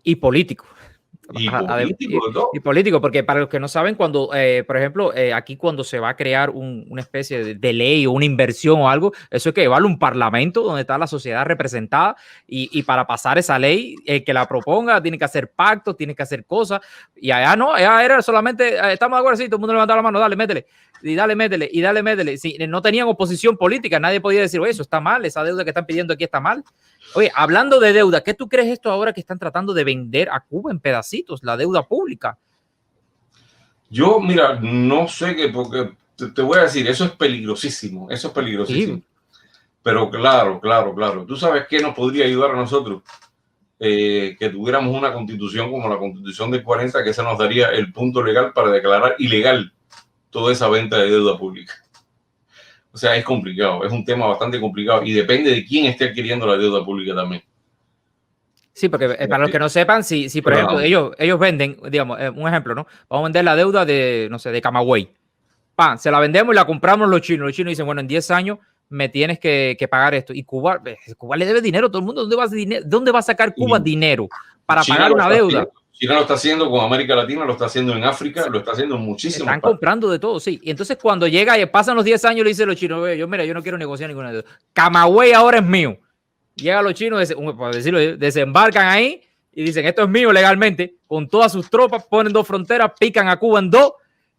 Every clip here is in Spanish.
Y político. Y político, porque para los que no saben, cuando, por ejemplo, aquí cuando se va a crear una especie de ley o una inversión o algo, eso es que vale un parlamento donde está la sociedad representada y para pasar esa ley, que la proponga, tiene que hacer pactos, tiene que hacer cosas, y allá no, allá era solamente, estamos de acuerdo, sí, todo el mundo levantaba la mano, dale, métele, y dale, métele, y dale, métele. Sí, no tenían oposición política, nadie podía decir, oye, eso está mal, esa deuda que están pidiendo aquí está mal. Oye, hablando de deuda, ¿qué tú crees esto ahora que están tratando de vender a Cuba en pedacitos, la deuda pública? Yo, mira, no sé qué, porque te voy a decir, eso es peligrosísimo, eso es peligrosísimo. Sí. Pero claro. ¿Tú sabes qué nos podría ayudar a nosotros? Que tuviéramos una constitución como la constitución del 40, que esa nos daría el punto legal para declarar ilegal toda esa venta de deuda pública. O sea, es complicado, es un tema bastante complicado y depende de quién esté adquiriendo la deuda pública también. Sí, porque para los que no sepan, si por ejemplo ellos venden, digamos, un ejemplo, ¿no? Vamos a vender la deuda de, no sé, de Camagüey. Se la vendemos y la compramos los chinos. Los chinos dicen, bueno, en 10 años me tienes que pagar esto. Y Cuba le debe dinero a todo el mundo. ¿Dónde va a sacar Cuba dinero para pagar una deuda? China lo está haciendo con América Latina, lo está haciendo en África, lo está haciendo en muchísimas Están comprando de todo, sí. Y entonces cuando llega y pasan los 10 años, le dicen los chinos, yo no quiero negociar ninguna deuda. Camagüey ahora es mío. Llegan los chinos, por decirlo, desembarcan ahí y dicen, esto es mío legalmente, con todas sus tropas, ponen 2 fronteras, pican a Cuba en 2,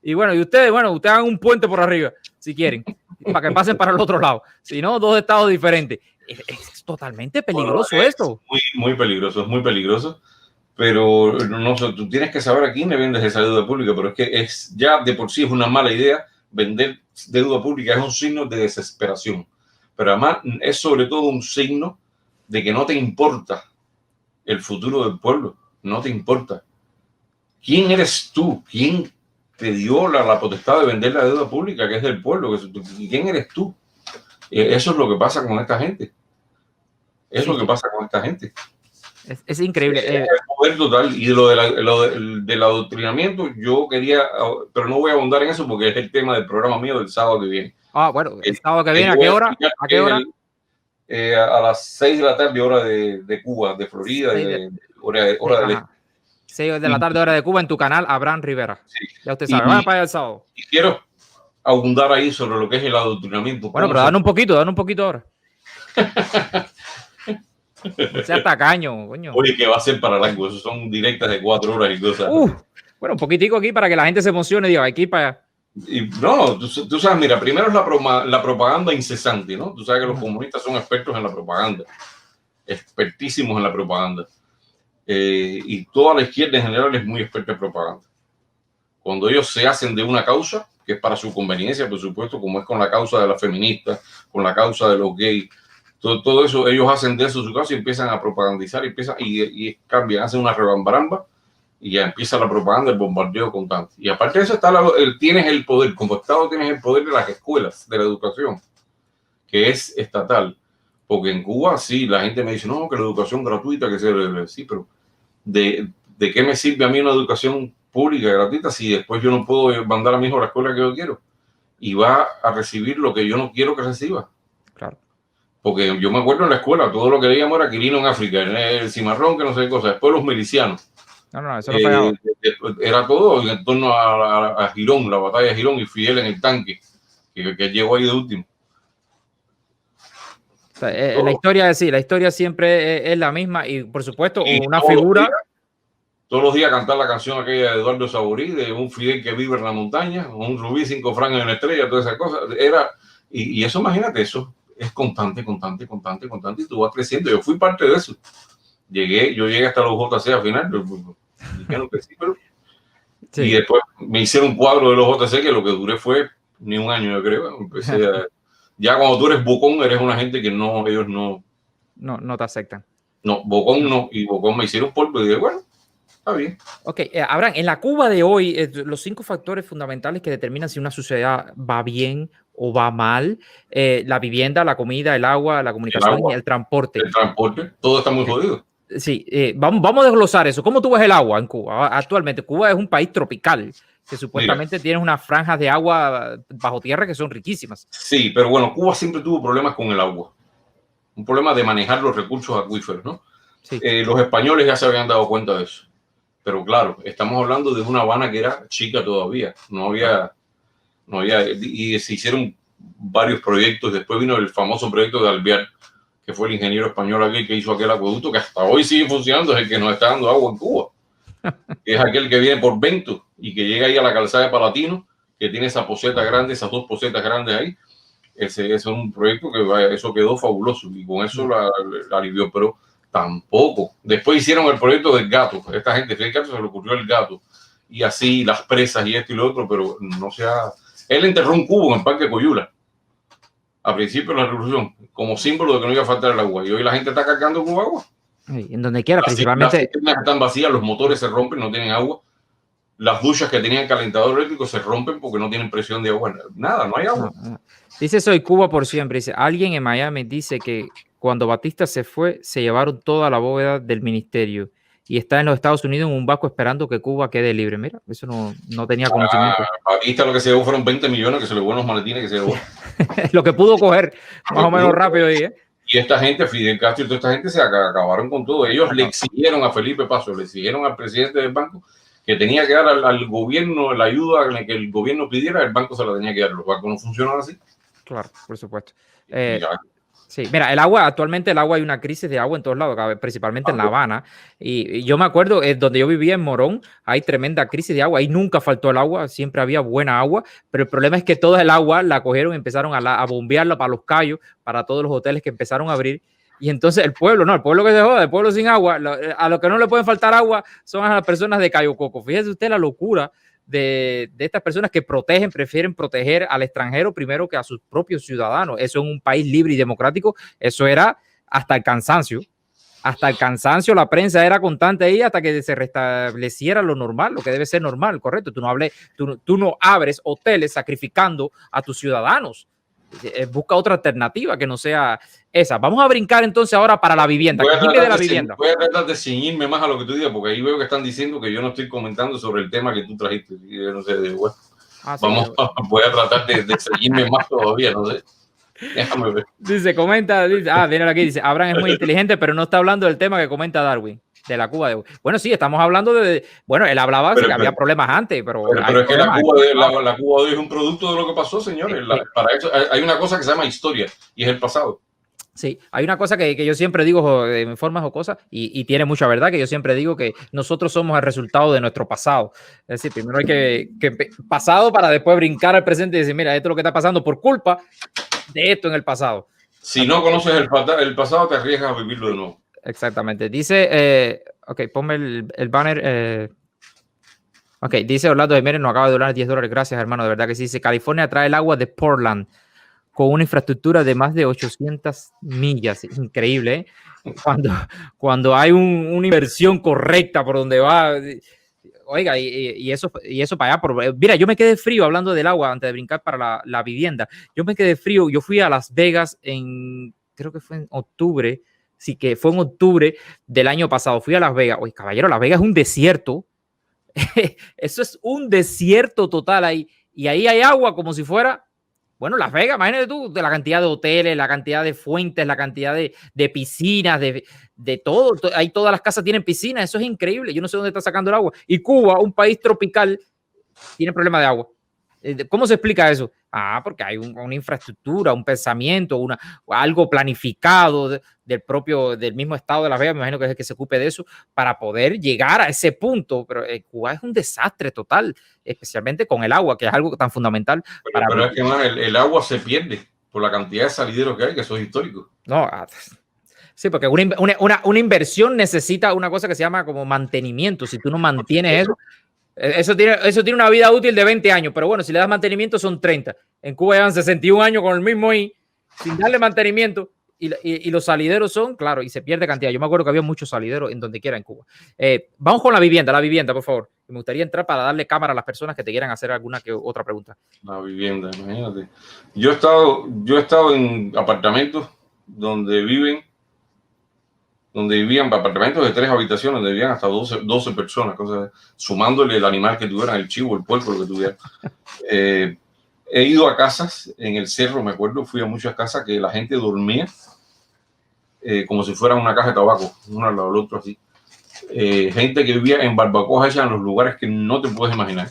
y ustedes hagan un puente por arriba, si quieren, para que pasen para el otro lado. Si no, 2 estados diferentes. Es totalmente peligroso esto. Muy peligroso, es muy peligroso. Pero no sé, tú tienes que saber a quién le vendes esa deuda pública, pero es que ya de por sí es una mala idea vender deuda pública, es un signo de desesperación. Pero además es sobre todo un signo de que no te importa el futuro del pueblo, no te importa. ¿Quién eres tú? ¿Quién te dio la potestad de vender la deuda pública que es del pueblo? ¿Quién eres tú? Eso es lo que pasa con esta gente. Es lo que pasa con esta gente. Es increíble. El poder total. Y del adoctrinamiento, yo quería, pero no voy a abundar en eso porque es el tema del programa mío del sábado que viene. Bueno, el sábado que viene, ¿a qué hora? ¿A qué hora? A las 6 de la tarde, hora de Cuba, de Florida, hora del este. 6 de la tarde, hora de Cuba, en tu canal, Abraham Rivera. Sí. Ya usted sabe, vaya para allá el sábado. Y quiero abundar ahí sobre lo que es el adoctrinamiento. Bueno, pero dan un poquito ahora. No sea tacaño, coño. Oye, que va a ser para largo, eso son directas de 4 horas y cosas. Bueno, un poquitico aquí para que la gente se emocione y diga, aquí para allá. Y no, tú sabes, mira, primero es la propaganda incesante, ¿no? Tú sabes que los comunistas son expertos en la propaganda, expertísimos en la propaganda. Y toda la izquierda en general es muy experta en propaganda. Cuando ellos se hacen de una causa, que es para su conveniencia, por supuesto, como es con la causa de las feministas, con la causa de los gays, todo eso, ellos hacen de eso su causa y empiezan a propagandizar y cambian, hacen una rebambaramba y ya empieza la propaganda, el bombardeo constante. Y aparte de eso, tienes el poder, como Estado tienes el poder de las escuelas, de la educación, que es estatal. Porque en Cuba, sí, la gente me dice, no, que la educación gratuita, que sea, sí, pero ¿de qué me sirve a mí una educación pública gratuita si después yo no puedo mandar a mi hijo a la escuela que yo quiero? Y va a recibir lo que yo no quiero que reciba. Claro. Porque yo me acuerdo en la escuela, todo lo que veíamos era Quirino en África, el cimarrón, que no sé qué cosa, después los milicianos. No, eso no fallaba. Era todo en torno a Girón, la batalla de Girón y Fidel en el tanque, que llegó ahí de último. O sea, la historia siempre es la misma y por supuesto una figura. Todos los días cantar la canción aquella de Eduardo Saborí, de un Fidel que vive en la montaña, un rubí 5 francos en una estrella, todas esas cosas. Y eso, imagínate, eso es constante, y tú vas creciendo. Yo fui parte de eso. Yo llegué hasta los JC al final, sí. Y después me hicieron un cuadro de los JC que lo que duré fue ni un año, yo creo. Ya cuando tú eres bocón, eres una gente que ellos no te aceptan. No, bocón no, y bocón me hicieron polvo y dije, bueno, está bien. Ok, Abraham, en la Cuba de hoy, los 5 factores fundamentales que determinan si una sociedad va bien o va mal, la vivienda, la comida, el agua, la comunicación y el transporte. El transporte, todo está muy jodido. Sí, vamos a desglosar eso. ¿Cómo tú ves el agua en Cuba? Actualmente, Cuba es un país tropical, que supuestamente tiene unas franjas de agua bajo tierra que son riquísimas. Sí, pero bueno, Cuba siempre tuvo problemas con el agua. Un problema de manejar los recursos acuíferos, ¿no? Sí. Los españoles ya se habían dado cuenta de eso. Pero claro, estamos hablando de una Habana que era chica todavía. No había, y se hicieron varios proyectos. Después vino el famoso proyecto de Alvear, que fue el ingeniero español aquel que hizo aquel acueducto que hasta hoy sigue funcionando, es el que nos está dando agua en Cuba. Es aquel que viene por Bento y que llega ahí a la calzada de Palatino, que tiene esa poseta grande, esas dos posetas grandes ahí. Ese es un proyecto que eso quedó fabuloso y con eso la alivió, pero tampoco. Después hicieron el proyecto del gato. Esta gente, fíjate, se le ocurrió el gato y así las presas y esto y lo otro, pero no se ha... Él enterró un cubo en el Parque Coyula a principios de la revolución como símbolo de que no iba a faltar el agua y hoy la gente está cargando con agua. En donde quiera, Las principalmente. cisternas están vacías, los motores se rompen, no tienen agua. Las duchas que tenían calentador eléctrico se rompen porque no tienen presión de agua. Nada, no hay agua. No. Dice soy Cuba por siempre. Dice alguien en Miami dice que cuando Batista se fue se llevaron toda la bóveda del ministerio y está en los Estados Unidos en un barco esperando que Cuba quede libre. Mira, eso no tenía conocimiento. Batista lo que se llevó fueron 20 millones que se le llevó en los maletines que se llevó. Lo que pudo coger más o menos rápido ahí, ¿eh? Y esta gente, Fidel Castro y toda esta gente se acabaron con todo. Ellos le exigieron a Felipe Paso, le exigieron al presidente del banco que tenía que dar al gobierno la ayuda que el gobierno pidiera, el banco se la tenía que dar. Los bancos no funcionan así. Claro, por supuesto. Sí, mira, actualmente el agua, hay una crisis de agua en todos lados, principalmente en La Habana. Y yo me acuerdo, donde yo vivía en Morón, hay tremenda crisis de agua. Ahí nunca faltó el agua, siempre había buena agua. Pero el problema es que toda el agua la cogieron y empezaron a bombearla para los Cayos, para todos los hoteles que empezaron a abrir. Y entonces el pueblo que se joda, el pueblo sin agua, a los que no le pueden faltar agua son a las personas de Cayo Coco. Fíjese usted la locura de estas personas que prefieren proteger al extranjero primero que a sus propios ciudadanos. Eso en un país libre y democrático, eso era hasta el cansancio. Hasta el cansancio, la prensa era constante ahí hasta que se restableciera lo normal, lo que debe ser normal, correcto. Tú no abres hoteles sacrificando a tus ciudadanos. Busca otra alternativa que no sea esa. Vamos a brincar entonces ahora para la vivienda. Voy a tratar de ceñirme más a lo que tú digas, porque ahí veo que están diciendo que yo no estoy comentando sobre el tema que tú trajiste. Yo no sé, bueno, voy a tratar de ceñirme más todavía, no sé. Déjame ver. Dice, viene aquí, dice, Abraham es muy inteligente, pero no está hablando del tema que comenta Darwin. De la Cuba de hoy. Bueno, sí, estamos hablando bueno, él hablaba que había problemas antes, pero es que la Cuba de hoy es un producto de lo que pasó, señores. Para eso hay una cosa que se llama historia y es el pasado. Sí, hay una cosa que yo siempre digo en forma jocosa y tiene mucha verdad, que yo siempre digo que nosotros somos el resultado de nuestro pasado. Es decir, primero hay que pasado para después brincar al presente y decir, mira, esto es lo que está pasando por culpa de esto en el pasado. Si no conoces el pasado, te arriesgas a vivirlo de nuevo. Exactamente. Dice, ok, ponme el banner. Ok, dice Orlando Jiménez, nos acaba de donar $10. Gracias, hermano, de verdad que sí. Dice, California trae el agua de Portland con una infraestructura de más de 800 millas. Increíble, ¿eh? Cuando hay una inversión correcta por donde va. Oiga, y eso para allá. Mira, yo me quedé frío hablando del agua antes de brincar para la vivienda. Yo me quedé frío. Yo fui a Las Vegas creo que fue en octubre. Sí, que fue en octubre del año pasado. Fui a Las Vegas. Oye, caballero, Las Vegas es un desierto. Eso es un desierto total ahí. Y ahí hay agua como si fuera, bueno, Las Vegas, imagínate tú, de la cantidad de hoteles, la cantidad de fuentes, la cantidad de piscinas, de todo. Ahí todas las casas tienen piscinas. Eso es increíble. Yo no sé dónde está sacando el agua. Y Cuba, un país tropical, tiene problema de agua. ¿Cómo se explica eso? Porque hay una infraestructura, un pensamiento, algo planificado del mismo estado de Las Vegas, me imagino que es el que se ocupe de eso, para poder llegar a ese punto. Pero Cuba es un desastre total, especialmente con el agua, que es algo tan fundamental. Pero es que más el agua se pierde por la cantidad de salideros que hay, que son históricos. No, sí, porque una inversión necesita una cosa que se llama como mantenimiento. Si tú no mantienes eso tiene una vida útil de 20 años, pero bueno, si le das mantenimiento son 30. En Cuba llevan 61 años con el mismo ahí, sin darle mantenimiento, y los salideros son, claro, y se pierde cantidad. Yo me acuerdo que había muchos salideros en donde quiera en Cuba. Vamos con la vivienda, por favor. Me gustaría entrar para darle cámara a las personas que te quieran hacer alguna que otra pregunta. La vivienda, imagínate. Yo he estado en apartamentos donde vivían apartamentos de 3 habitaciones, donde vivían hasta 12 personas, sumándole el animal que tuvieran, el chivo, el puerco, lo que tuvieran. He ido a casas en el cerro, me acuerdo, fui a muchas casas que la gente dormía como si fuera una caja de tabaco, uno al lado del otro así. Gente que vivía en barbacoas hechas en los lugares que no te puedes imaginar.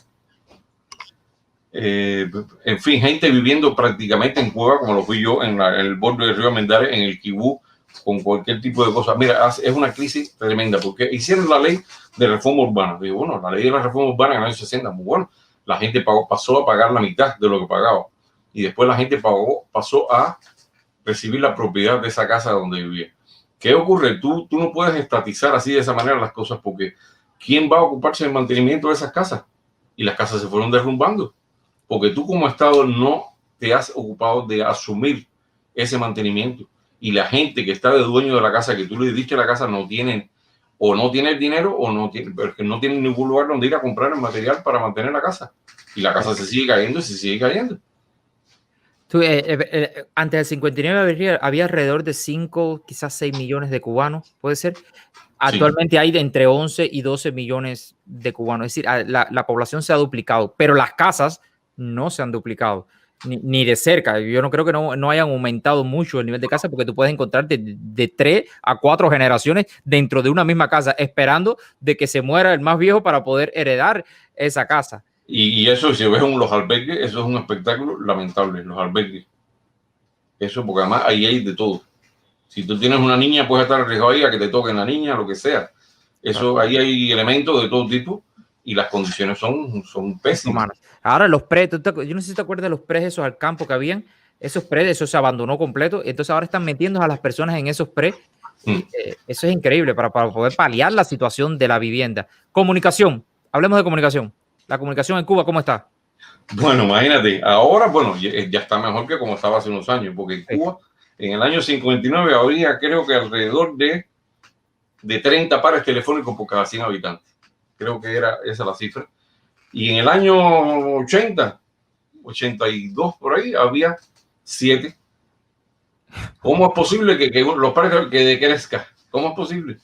En fin, gente viviendo prácticamente en cueva, como lo fui yo, en el borde del río Mendares, en el Kibú, con cualquier tipo de cosa. Mira, es una crisis tremenda, porque hicieron la ley de reforma urbana. Digo, bueno, la ley de la reforma urbana en el año 60, muy bueno. La gente pasó a pagar la mitad de lo que pagaba. Y después la gente pasó a recibir la propiedad de esa casa donde vivía. ¿Qué ocurre? Tú no puedes estatizar así de esa manera las cosas, porque ¿quién va a ocuparse del mantenimiento de esas casas? Y las casas se fueron derrumbando, porque tú como Estado no te has ocupado de asumir ese mantenimiento. Y la gente que está de dueño de la casa, que tú le diste a la casa, no tienen el dinero o no tienen ningún lugar donde ir a comprar el material para mantener la casa. Y la casa se sigue cayendo y se sigue cayendo. Antes del 59 había alrededor de 5, quizás 6 millones de cubanos, puede ser. Actualmente sí. Hay de entre 11 y 12 millones de cubanos. Es decir, la población se ha duplicado, pero las casas no se han duplicado, ni de cerca. Yo no creo que no hayan aumentado mucho el nivel de casa, porque tú puedes encontrar de 3 a 4 generaciones dentro de una misma casa, esperando de que se muera el más viejo para poder heredar esa casa. Y eso, si ves los albergues, eso es un espectáculo lamentable, los albergues. Eso, porque además ahí hay de todo. Si tú tienes una niña, puedes estar arriesgado ahí a que te toquen la niña, lo que sea. Eso, ahí hay elementos de todo tipo y las condiciones son pésimas. Ahora los predios, yo no sé si te acuerdas de los predios esos al campo que habían, esos predios, eso se abandonó completo, entonces ahora están metiendo a las personas en esos predios. Eso es increíble para poder paliar la situación de la vivienda. Comunicación, hablemos de comunicación. La comunicación en Cuba, ¿cómo está? Bueno, imagínate, ahora, bueno, ya está mejor que como estaba hace unos años, porque en Cuba, en el año 59, había creo que alrededor de 30 pares telefónicos por cada 100 habitantes. Creo que era esa la cifra. Y en el año 80, 82 por ahí, había 7. ¿Cómo es posible que los pares que decrezcan? ¿Cómo es posible?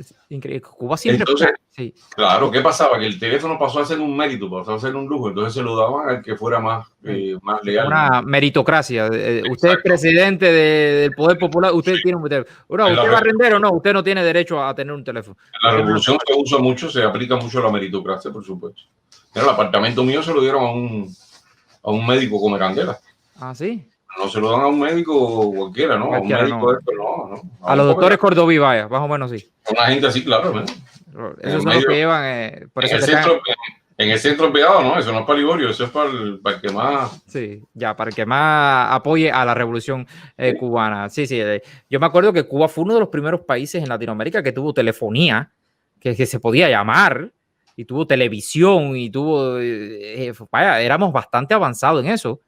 Es increíble. Cuba siempre... Entonces, sí. Claro, ¿qué pasaba? Que el teléfono pasó a ser un mérito, pasó a ser un lujo, entonces se lo daban al que fuera más legal. Una meritocracia. Usted es presidente del Poder Popular, usted tiene un teléfono. ¿Usted va a render o no? Usted no tiene derecho a tener un teléfono. En la revolución se usa mucho, se aplica mucho la meritocracia, por supuesto. Pero el apartamento mío se lo dieron a un médico come candela. ¿Ah, sí? No se lo dan a un médico cualquiera, ¿no? Cualquiera, a un médico no. A los doctores Cordoví, vaya, más o menos sí. Una gente así, claro, ¿no? Esos son los que llevan... por eso en el centro privado, ¿no? Eso no es para Liborio, eso es para el que más... Sí, ya, para el que más apoye a la revolución cubana. Sí, sí. Yo me acuerdo que Cuba fue uno de los primeros países en Latinoamérica que tuvo telefonía, que se podía llamar, y tuvo televisión, y tuvo... vaya, éramos bastante avanzados en eso.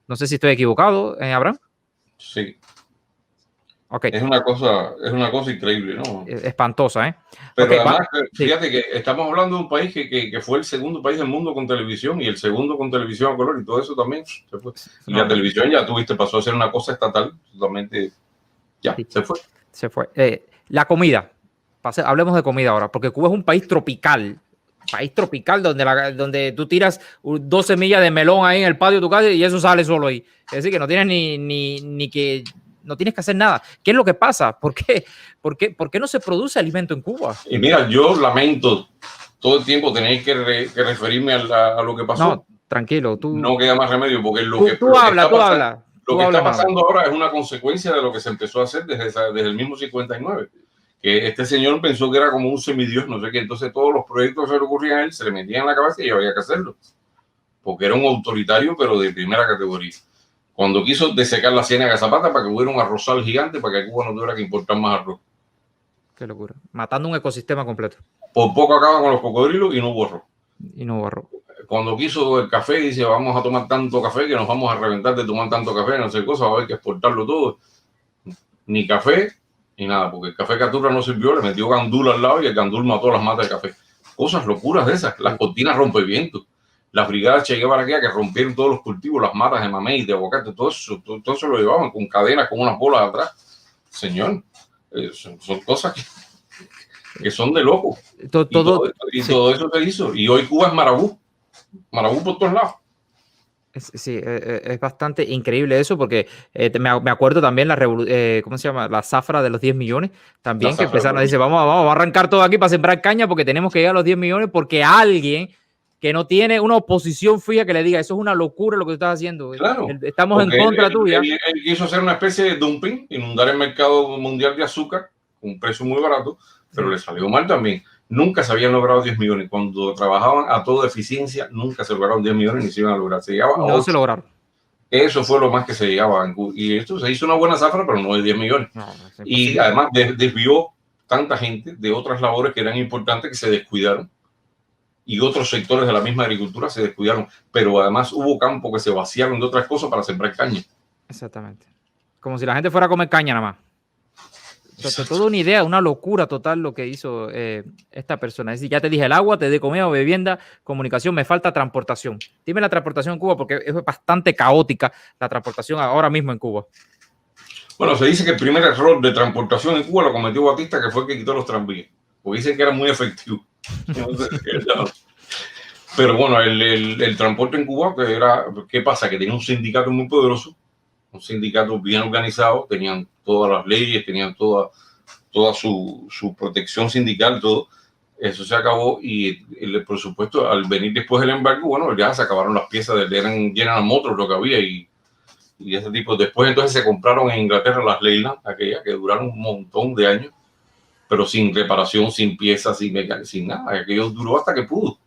No sé si estoy equivocado, Abraham. Sí. Okay. Es una cosa increíble, ¿no? Espantosa, ¿eh? Pero además, fíjate que estamos hablando de un país que fue el segundo país del mundo con televisión y el segundo con televisión a color y todo eso también se fue. Y la televisión ya pasó a ser una cosa estatal, totalmente, ya, sí. Se fue. La comida. Hablemos de comida ahora, porque Cuba es un país tropical. Donde tú tiras 2 semillas de melón ahí en el patio de tu casa y eso sale solo ahí. Es decir, que no tienes no tienes que hacer nada. ¿Qué es lo que pasa? ¿Por qué no se produce alimento en Cuba? Y mira, yo lamento todo el tiempo tener que referirme a lo que pasó. No, tranquilo. No queda más remedio, porque Lo que está pasando ahora es una consecuencia de lo que se empezó a hacer desde el mismo 59. Que este señor pensó que era como un semidios, no sé qué, entonces todos los proyectos que se le ocurrían a él se le metían en la cabeza y había que hacerlo, porque era un autoritario, pero de primera categoría. Cuando quiso desecar la Ciénaga Zapata para que hubiera un arrozal gigante, para que a Cuba no tuviera que importar más arroz. Qué locura. Matando un ecosistema completo. Por poco acaba con los cocodrilos y no hubo arroz. Cuando quiso el café, dice, vamos a tomar tanto café que nos vamos a reventar de tomar tanto café, no sé cosa, va a haber que exportarlo todo. Ni café, ni nada, porque el café Caturra no sirvió, le metió gandul al lado y el gandul mató las matas de café. Cosas locuras de esas, las cortinas rompevientos, las brigadas Che Guevara que rompieron todos los cultivos, las matas de mamey, de aguacate, todo eso lo llevaban con cadenas, con unas bolas atrás. Señor, son cosas que son de loco. Todo eso se hizo. Y hoy Cuba es Marabú por todos lados. Sí, es bastante increíble eso porque me acuerdo también ¿cómo se llama? La zafra de los 10 millones La también que zafra, empezaron a decir, vamos a arrancar todo aquí para sembrar caña porque tenemos que llegar a los 10 millones porque alguien que no tiene una oposición fija que le diga, eso es una locura lo que tú estás haciendo, claro, estamos en porque contra tuya. él quiso hacer una especie de dumping, inundar el mercado mundial de azúcar con un precio muy barato, pero Sí. le salió mal también. Nunca se habían logrado 10 millones. Cuando trabajaban a toda eficiencia, nunca se lograron 10 millones ni se iban a lograr. Se llegaba Y a no se 8. lograron. Eso fue lo más que se llegaba. Y esto se hizo una buena zafra, pero no de 10 millones. No, es Y imposible. además desvió tanta gente de otras labores que eran importantes que se descuidaron. Y otros sectores de la misma agricultura se descuidaron. Pero además hubo campos que se vaciaron de otras cosas para sembrar caña. Exactamente. Como si la gente fuera a comer caña nada más. Toda una idea, una locura total lo que hizo esta persona. Es decir, ya te dije el agua, te di comida, vivienda, comunicación, me falta transportación. Dime la transportación en Cuba porque es bastante caótica la transportación ahora mismo en Cuba. Bueno, se dice que el primer error de transportación en Cuba lo cometió Batista, que fue el que quitó los tranvías. Porque dicen que era muy efectivo. Pero bueno, el transporte en Cuba, ¿qué pasa? Que tenía un sindicato muy poderoso, un sindicato bien organizado, tenían todas las leyes, tenían toda su protección sindical, todo. Eso se acabó y por supuesto, al venir después del embargo, bueno, ya se acabaron las piezas, eran General Motors lo que había y ese tipo. Después entonces se compraron en Inglaterra las Leyland, aquellas que duraron un montón de años, pero sin reparación, sin piezas, sin nada. Aquello duró hasta que pudo.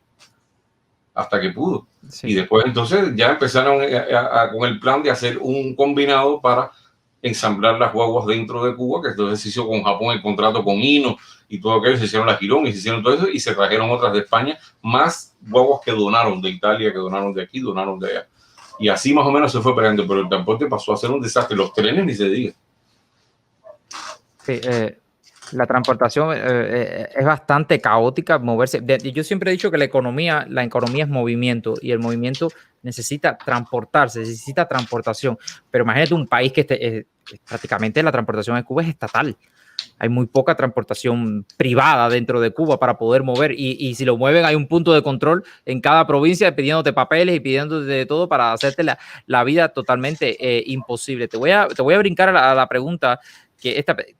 Sí. Y después entonces ya empezaron con el plan de hacer un combinado para ensamblar las guaguas dentro de Cuba, que entonces se hizo con Japón el contrato con Hino y todo aquello, se hicieron las Girón y se hicieron todo eso y se trajeron otras de España, más guaguas que donaron de Italia, que donaron de aquí, donaron de allá. Y así más o menos se fue peleando, pero el transporte pasó a ser un desastre. Los trenes ni se diga. Sí, la transportación es bastante caótica, moverse. Yo siempre he dicho que la economía es movimiento y el movimiento necesita transportarse, necesita transportación. Pero imagínate un país que prácticamente la transportación en Cuba es estatal. Hay muy poca transportación privada dentro de Cuba para poder mover y si lo mueven hay un punto de control en cada provincia pidiéndote papeles y pidiéndote de todo para hacerte la vida totalmente imposible. Te voy a brincar a la pregunta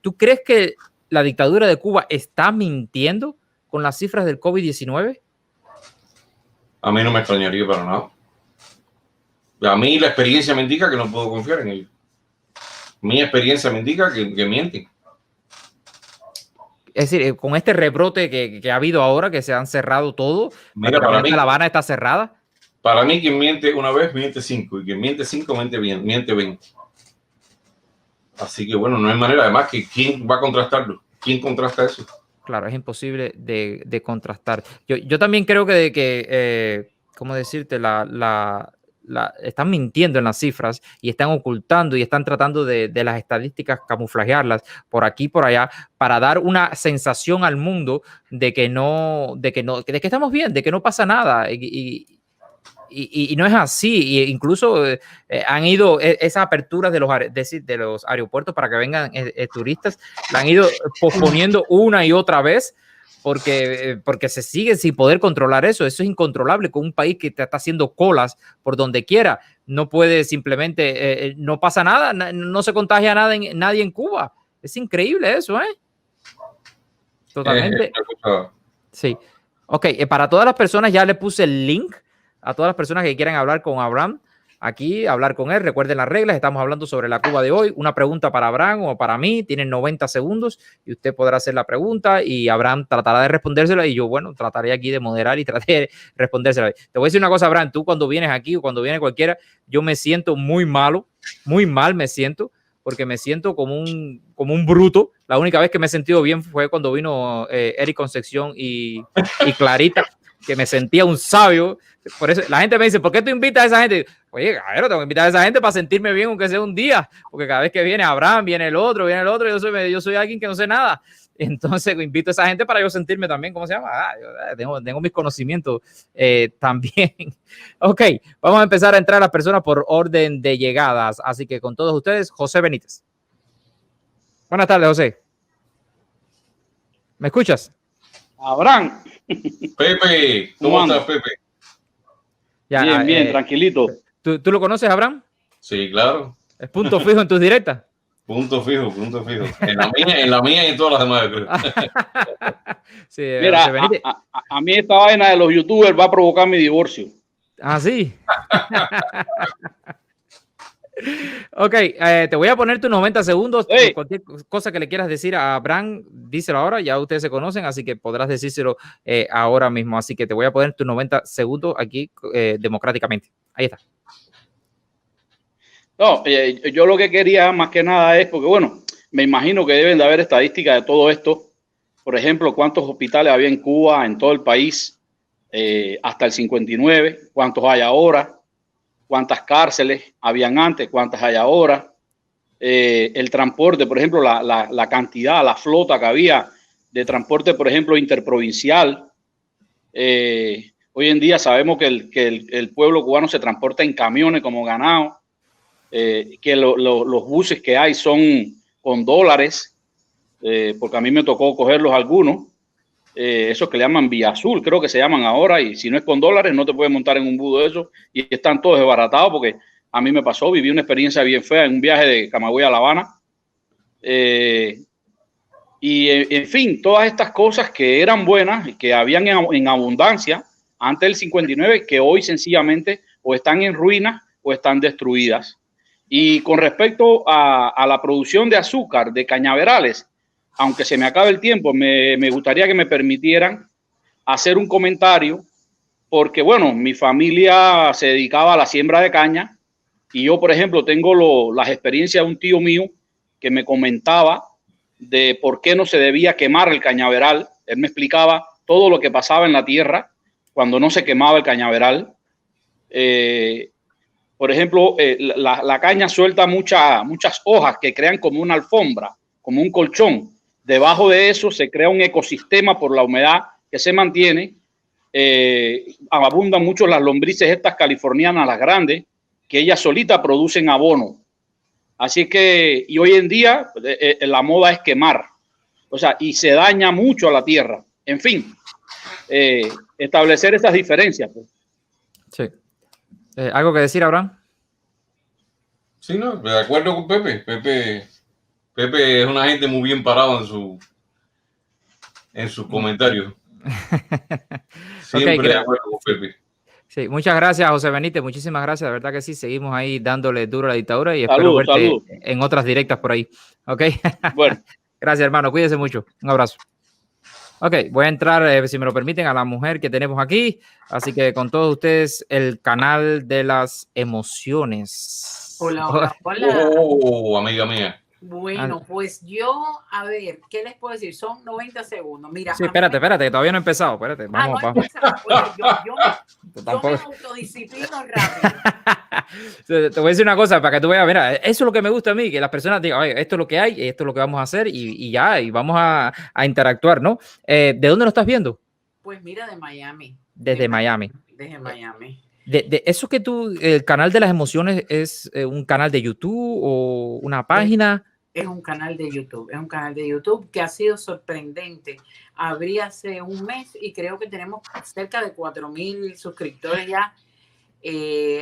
¿tú crees que la dictadura de Cuba está mintiendo con las cifras del COVID-19? A mí no me extrañaría para nada. A mí la experiencia me indica que no puedo confiar en ellos. Mi experiencia me indica que mienten. Es decir, con este rebrote que ha habido ahora, que se han cerrado todo, Mira, para mí, La Habana está cerrada. Para mí, quien miente una vez, miente 5. Y quien miente 5, miente 20. Así que bueno, no hay manera. Además, ¿quién va a contrastarlo? ¿Quién contrasta eso? Claro, es imposible de contrastar. Yo también creo que ¿cómo decirte? Están mintiendo en las cifras y están ocultando y están tratando de las estadísticas camuflajearlas por aquí y por allá para dar una sensación al mundo de que estamos bien, de que no pasa nada. Y no es así, incluso han ido esas aperturas de los aeropuertos para que vengan turistas, la han ido posponiendo una y otra vez porque se sigue sin poder controlar eso. Eso es incontrolable con un país que te está haciendo colas por donde quiera. No puede simplemente, no pasa nada, no se contagia nadie en Cuba. Es increíble eso, ¿eh? Totalmente. Sí. Ok, para todas las personas ya le puse el link a todas las personas que quieran hablar con Abraham, aquí hablar con él. Recuerden las reglas, estamos hablando sobre la Cuba de hoy. Una pregunta para Abraham o para mí, tienen 90 segundos y usted podrá hacer la pregunta y Abraham tratará de respondérsela y yo, bueno, trataré aquí de moderar y trataré de respondérsela. Te voy a decir una cosa, Abraham, tú cuando vienes aquí o cuando viene cualquiera, yo me siento muy malo, muy mal me siento, porque me siento como un bruto. La única vez que me he sentido bien fue cuando vino Eric Concepción y Clarita, que me sentía un sabio. Por eso la gente me dice, ¿por qué tú invitas a esa gente? Oye, cabrón, tengo que invitar a esa gente para sentirme bien, aunque sea un día, porque cada vez que viene Abraham, viene el otro, yo soy alguien que no sé nada. Entonces invito a esa gente para yo sentirme también, ¿cómo se llama? Tengo mis conocimientos también. Ok, vamos a empezar a entrar a las personas por orden de llegadas. Así que con todos ustedes, José Benítez. Buenas tardes, José. ¿Me escuchas? Abraham. Pepe, ¿cómo estás, Pepe? Ya, bien, tranquilito. ¿Tú lo conoces, Abraham? Sí, claro. Es punto fijo en tus directas. Punto fijo, punto fijo. En la mía y en todas las demás, creo. Sí, Mira, José Benítez. a mí esta vaina de los youtubers va a provocar mi divorcio. Ah, sí. Ok, te voy a poner tus 90 segundos. Hey. Cualquier cosa que le quieras decir a Abraham, díselo ahora. Ya ustedes se conocen, así que podrás decírselo ahora mismo. Así que te voy a poner tus 90 segundos aquí democráticamente. Ahí está. No, yo lo que quería más que nada es, porque bueno, me imagino que deben de haber estadísticas de todo esto. Por ejemplo, cuántos hospitales había en Cuba, en todo el país, hasta el 59, cuántos hay ahora, cuántas cárceles habían antes, cuántas hay ahora. El transporte, por ejemplo, la cantidad, la flota que había de transporte, por ejemplo, interprovincial. Hoy en día sabemos que el pueblo cubano se transporta en camiones como ganado. Que los buses que hay son con dólares, porque a mí me tocó cogerlos algunos, esos que le llaman Vía Azul, creo que se llaman ahora, y si no es con dólares no te puedes montar en un budo de esos, y están todos desbaratados, porque a mí me pasó, viví una experiencia bien fea en un viaje de Camagüey a La Habana, y en fin, todas estas cosas que eran buenas y que habían en abundancia antes del 59, que hoy sencillamente o están en ruinas o están destruidas. Y con respecto a la producción de azúcar de cañaverales, aunque se me acabe el tiempo, me gustaría que me permitieran hacer un comentario, porque bueno, mi familia se dedicaba a la siembra de caña y yo, por ejemplo, tengo las experiencias de un tío mío que me comentaba de por qué no se debía quemar el cañaveral. Él me explicaba todo lo que pasaba en la tierra cuando no se quemaba el cañaveral. Por ejemplo, la caña suelta muchas hojas que crean como una alfombra, como un colchón. Debajo de eso se crea un ecosistema por la humedad que se mantiene. Abundan mucho las lombrices estas californianas, las grandes, que ellas solitas producen abono. Así que, y hoy en día la moda es quemar, o sea, y se daña mucho a la tierra. En fin, establecer esas diferencias. Pues. Sí. ¿Algo que decir, Abraham? Sí, no, de acuerdo con Pepe. Pepe es una gente muy bien parado en sus comentarios. Siempre Okay, de acuerdo con Pepe. Sí, muchas gracias, José Benítez. Muchísimas gracias. De verdad que sí, seguimos ahí dándole duro a la dictadura y espero verte en otras directas por ahí. Ok. Bueno. Gracias, hermano. Cuídese mucho. Un abrazo. Ok, voy a entrar, si me lo permiten, a la mujer que tenemos aquí. Así que con todos ustedes, el canal de las emociones. Hola, hola, hola. Oh, amiga mía. Bueno, pues yo, a ver, ¿qué les puedo decir? Son 90 segundos. Mira. Sí, espérate, que todavía no he empezado. Espérate, vamos. No he empezado. Oye, yo me autodisciplino rápido. Te voy a decir una cosa para que tú veas, mira, eso es lo que me gusta a mí, que las personas digan, oye, esto es lo que hay, esto es lo que vamos a hacer y ya, y vamos a interactuar, ¿no? ¿De dónde lo estás viendo? Pues mira, de Miami. Desde Miami. Desde Miami. De eso que el canal de las emociones es un canal de YouTube o una página. Es un canal de YouTube, es un canal de YouTube que ha sido sorprendente. Abrí hace un mes y creo que tenemos cerca de 4,000 suscriptores ya.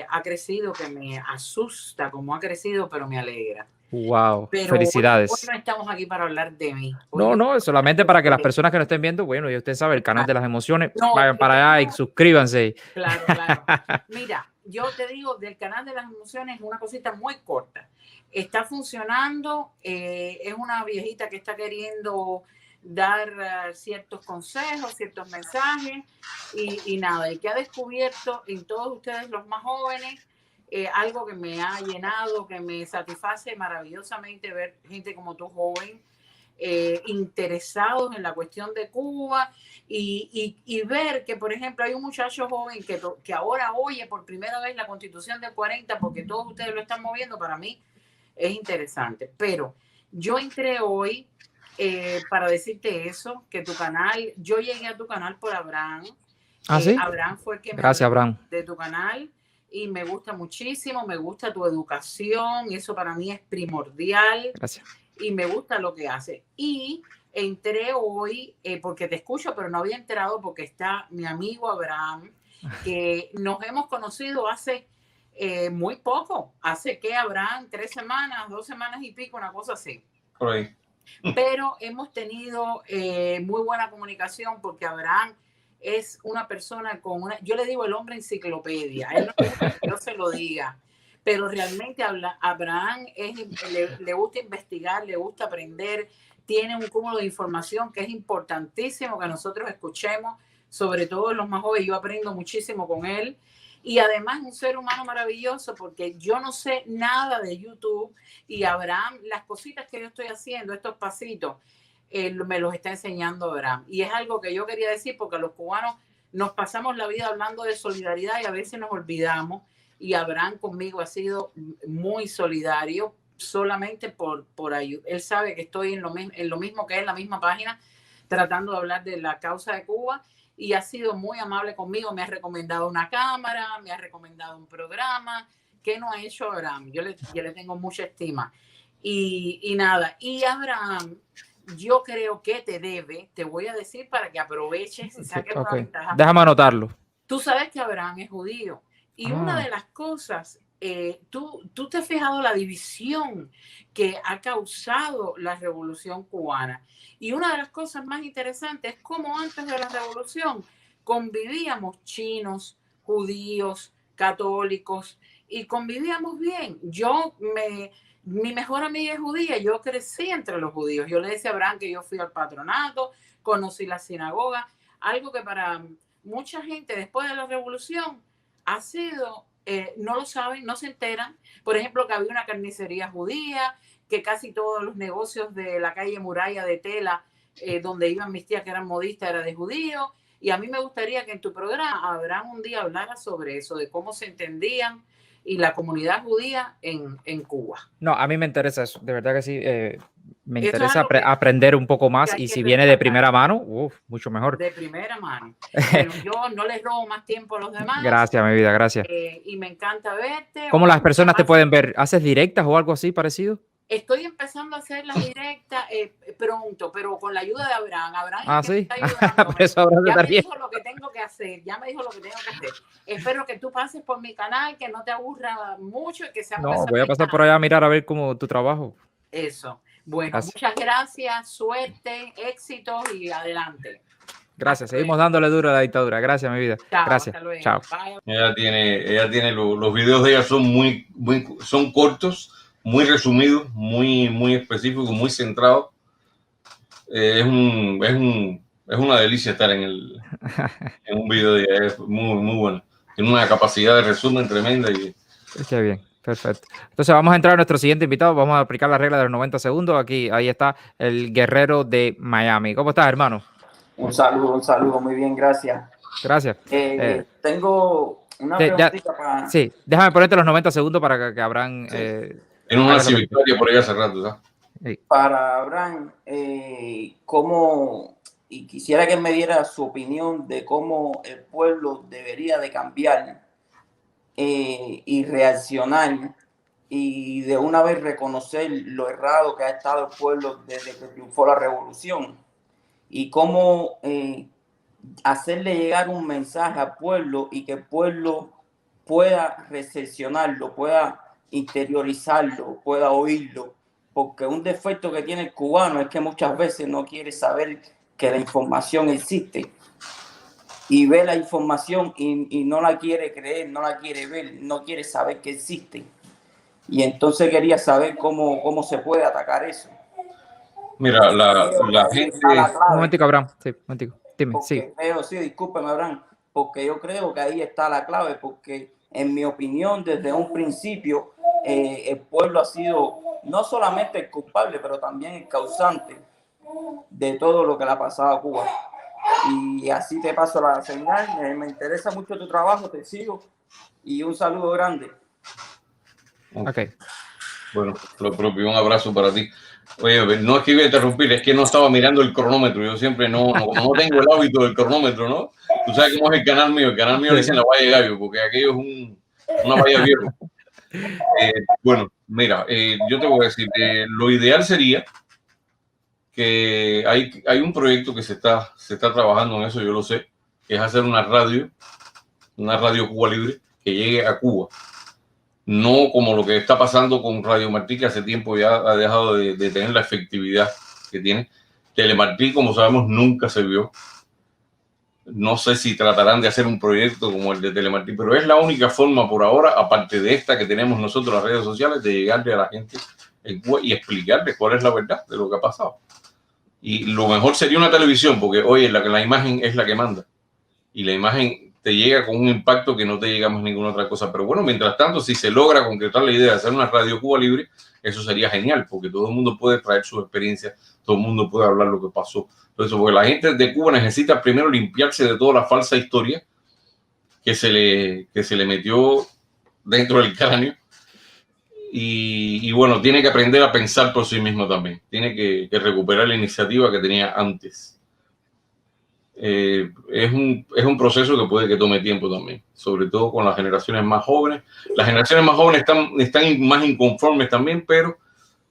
Ha crecido, que me asusta como ha crecido, pero me alegra. Wow, pero felicidades. Hoy no estamos aquí para hablar de mí. No, solamente para que las personas que nos estén viendo, bueno, y usted sabe, el canal de las emociones, vayan para allá y suscríbanse. Claro. Mira, yo te digo, del canal de las emociones, una cosita muy corta. Está funcionando, es una viejita que está queriendo dar ciertos consejos, ciertos mensajes y nada, y que ha descubierto en todos ustedes los más jóvenes algo que me ha llenado, que me satisface maravillosamente ver gente como tú joven, interesados en la cuestión de Cuba y ver que, por ejemplo, hay un muchacho joven que ahora oye por primera vez la Constitución del 40 porque todos ustedes lo están moviendo. Para mí es interesante, pero yo entré hoy para decirte eso, que tu canal, yo llegué a tu canal por Abraham. ¿Sí? Abraham fue el que me Gracias, Abraham. De tu canal y me gusta muchísimo, me gusta tu educación, eso para mí es primordial. Gracias. Y me gusta lo que hace. Y entré hoy porque te escucho, pero no había entrado porque está mi amigo Abraham, que nos hemos conocido hace muy poco. Hace que habrán 3 semanas, 2 semanas y pico, una cosa así. Por ahí. Pero hemos tenido muy buena comunicación porque Abraham es una persona con una, yo le digo el hombre enciclopedia, a él no le gusta que yo se lo diga, pero realmente Abraham le gusta investigar, le gusta aprender, tiene un cúmulo de información que es importantísimo que nosotros escuchemos, sobre todo los más jóvenes. Yo aprendo muchísimo con él. Y además un ser humano maravilloso porque yo no sé nada de YouTube y Abraham, las cositas que yo estoy haciendo, estos pasitos, me los está enseñando Abraham. Y es algo que yo quería decir porque los cubanos nos pasamos la vida hablando de solidaridad y a veces nos olvidamos. Y Abraham conmigo ha sido muy solidario solamente por ayuda. Él sabe que estoy en lo mismo que él, en la misma página, tratando de hablar de la causa de Cuba. Y ha sido muy amable conmigo, me ha recomendado una cámara, me ha recomendado un programa, que no ha hecho Abraham. Yo le tengo mucha estima. Y nada, y Abraham, yo creo que te debe, te voy a decir para que aproveches y saques una ventaja. Déjame anotarlo. Tú sabes que Abraham es judío. Y una de las cosas, tú te has fijado la división que ha causado la Revolución Cubana. Y una de las cosas más interesantes es cómo antes de la Revolución convivíamos chinos, judíos, católicos y convivíamos bien. Mi mejor amiga es judía, yo crecí entre los judíos. Yo le decía a Abraham que yo fui al patronato, conocí la sinagoga, algo que para mucha gente después de la Revolución ha sido, no lo saben, no se enteran. Por ejemplo, que había una carnicería judía, que casi todos los negocios de la calle Muralla de Tela, donde iban mis tías que eran modistas, era de judíos. Y a mí me gustaría que en tu programa Abraham un día hablara sobre eso, de cómo se entendían y la comunidad judía en Cuba. No, a mí me interesa eso, de verdad que sí. Me interesa aprender un poco más y si viene de primera mano, mucho mejor. De primera mano. Bueno, yo no les robo más tiempo a los demás. Gracias, mi vida, gracias. Y me encanta verte. ¿Cómo las personas te pueden ver? ¿Haces directas o algo así parecido? Estoy empezando a hacer las directas pronto, pero con la ayuda de Abraham. Abraham sí. Me está ayudando. Por eso Abraham ya me dijo lo que tengo que hacer. Ya me dijo lo que tengo que hacer. Espero que tú pases por mi canal, que no te aburra mucho y que sea. No, voy a pasar por allá a mirar a ver cómo tu trabajo. Eso. Bueno, muchas gracias, suerte, éxitos y adelante. Gracias, seguimos dándole duro a la dictadura. Gracias, mi vida. Chao, gracias. Chao. Ella tiene los videos de ella son cortos, muy resumidos, muy específicos, muy centrados. Es una delicia estar en un video de ella, es muy bueno. Tiene una capacidad de resumen tremenda. Qué bien. Perfecto. Entonces vamos a entrar a nuestro siguiente invitado. Vamos a aplicar la regla de los 90 segundos. Ahí está el guerrero de Miami. ¿Cómo estás, hermano? Un saludo. Muy bien, gracias. Gracias. Tengo una preguntita para... Sí, déjame ponerte los 90 segundos para que Abraham... Tiene una victoria por ahí hace rato, ¿sabes? Sí. Para Abraham, ¿cómo... Y quisiera que me diera su opinión de cómo el pueblo debería de cambiar y reaccionar y de una vez reconocer lo errado que ha estado el pueblo desde que triunfó la revolución y cómo hacerle llegar un mensaje al pueblo y que el pueblo pueda recepcionarlo, pueda interiorizarlo, pueda oírlo, porque un defecto que tiene el cubano es que muchas veces no quiere saber que la información existe. Y ve la información y no la quiere creer, no la quiere ver, no quiere saber que existe. Y entonces quería saber cómo se puede atacar eso. Mira, la gente... Un momentico, Abraham. Sí, un momentico. Dime, sí. Discúlpeme, Abraham, porque yo creo que ahí está la clave, porque en mi opinión, desde un principio, el pueblo ha sido no solamente el culpable, pero también el causante de todo lo que le ha pasado a Cuba. Y así te paso la señal. Me interesa mucho tu trabajo, te sigo y un saludo grande. Ok. Bueno, lo propio, un abrazo para ti. Oye, no es que iba a interrumpir, es que no estaba mirando el cronómetro. Yo siempre no tengo el hábito del cronómetro, ¿no? Tú sabes cómo es el canal mío. El canal mío le dicen la valla de gallo, porque aquello es una valla vieja. Bueno, mira, yo te voy a decir, lo ideal sería que hay un proyecto que se está trabajando en eso, yo lo sé, que es hacer una radio Cuba Libre que llegue a Cuba no como lo que está pasando con Radio Martí, que hace tiempo ya ha dejado de tener la efectividad que tiene. Telemartí, como sabemos, nunca se vio. No sé si tratarán de hacer un proyecto como el de Telemartí, pero es la única forma por ahora, aparte de esta que tenemos nosotros, las redes sociales, de llegarle a la gente en Cuba y explicarles cuál es la verdad de lo que ha pasado. Y lo mejor sería una televisión, porque hoy la imagen es la que manda. Y la imagen te llega con un impacto que no te llega más ninguna otra cosa. Pero bueno, mientras tanto, si se logra concretar la idea de hacer una Radio Cuba Libre, eso sería genial, porque todo el mundo puede traer su experiencia, todo el mundo puede hablar lo que pasó. Entonces, porque la gente de Cuba necesita primero limpiarse de toda la falsa historia que se le metió dentro del cráneo. Y bueno, tiene que aprender a pensar por sí mismo también. Tiene que recuperar la iniciativa que tenía antes. Es un proceso que puede que tome tiempo también, sobre todo con las generaciones más jóvenes. Las generaciones más jóvenes están más inconformes también, pero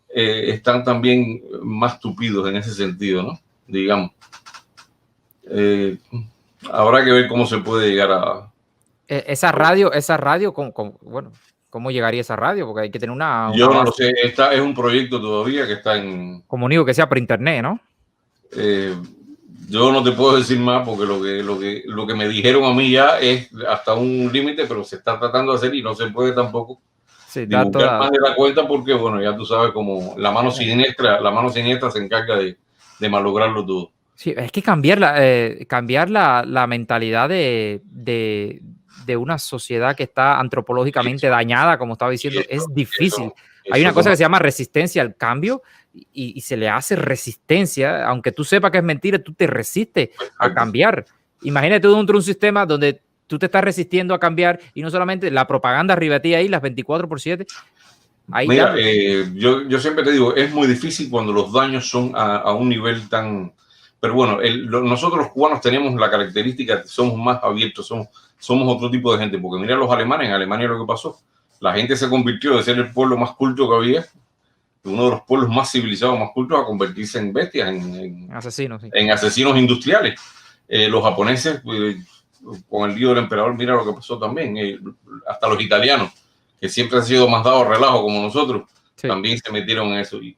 están también más tupidos en ese sentido, ¿no? Digamos. Habrá que ver cómo se puede llegar a... Esa radio, bueno, ¿cómo llegaría esa radio? Porque hay que tener una Yo no base. lo sé, es un proyecto todavía que está en... Como digo, que sea por internet, ¿no? Yo no te puedo decir más porque lo que me dijeron a mí ya es hasta un límite, pero se está tratando de hacer y no se puede tampoco divulgar más de la cuenta porque, bueno, ya tú sabes como la mano siniestra se encarga de malograrlo todo. Sí, es que cambiar la mentalidad de una sociedad que está antropológicamente dañada, como estaba diciendo, es difícil. Hay una cosa que se llama resistencia al cambio y se le hace resistencia, aunque tú sepas que es mentira, tú te resistes a cambiar. Imagínate tú dentro de un sistema donde tú te estás resistiendo a cambiar y no solamente la propaganda arriba de ti ahí, las 24/7. Ahí mira, yo siempre te digo, es muy difícil cuando los daños son a un nivel tan... Pero bueno, nosotros los cubanos tenemos la característica, somos más abiertos, somos otro tipo de gente, porque mira los alemanes, en Alemania lo que pasó, la gente se convirtió de ser el pueblo más culto que había, uno de los pueblos más civilizados, más cultos, a convertirse en bestias, en asesinos, sí. En asesinos industriales. Los japoneses, con el lío del emperador, mira lo que pasó también, hasta los italianos, que siempre han sido más dados a relajo como nosotros, sí, también se metieron en eso. Y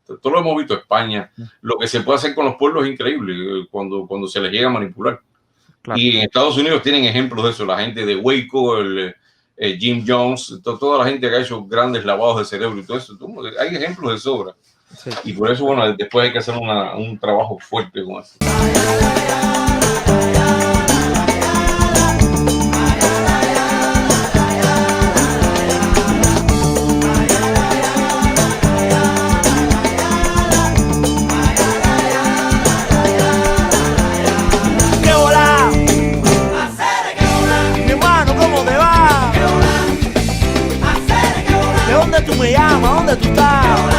todo lo hemos visto en España. Lo que se puede hacer con los pueblos es increíble cuando se les llega a manipular. Claro. Y en Estados Unidos tienen ejemplos de eso, la gente de Waco, Jim Jones, toda la gente que ha hecho grandes lavados de cerebro y todo eso. Hay ejemplos de sobra. Sí. Y por eso, bueno, después hay que hacer un trabajo fuerte con eso. ¿Dónde tú me llamas? ¿Dónde tú estás?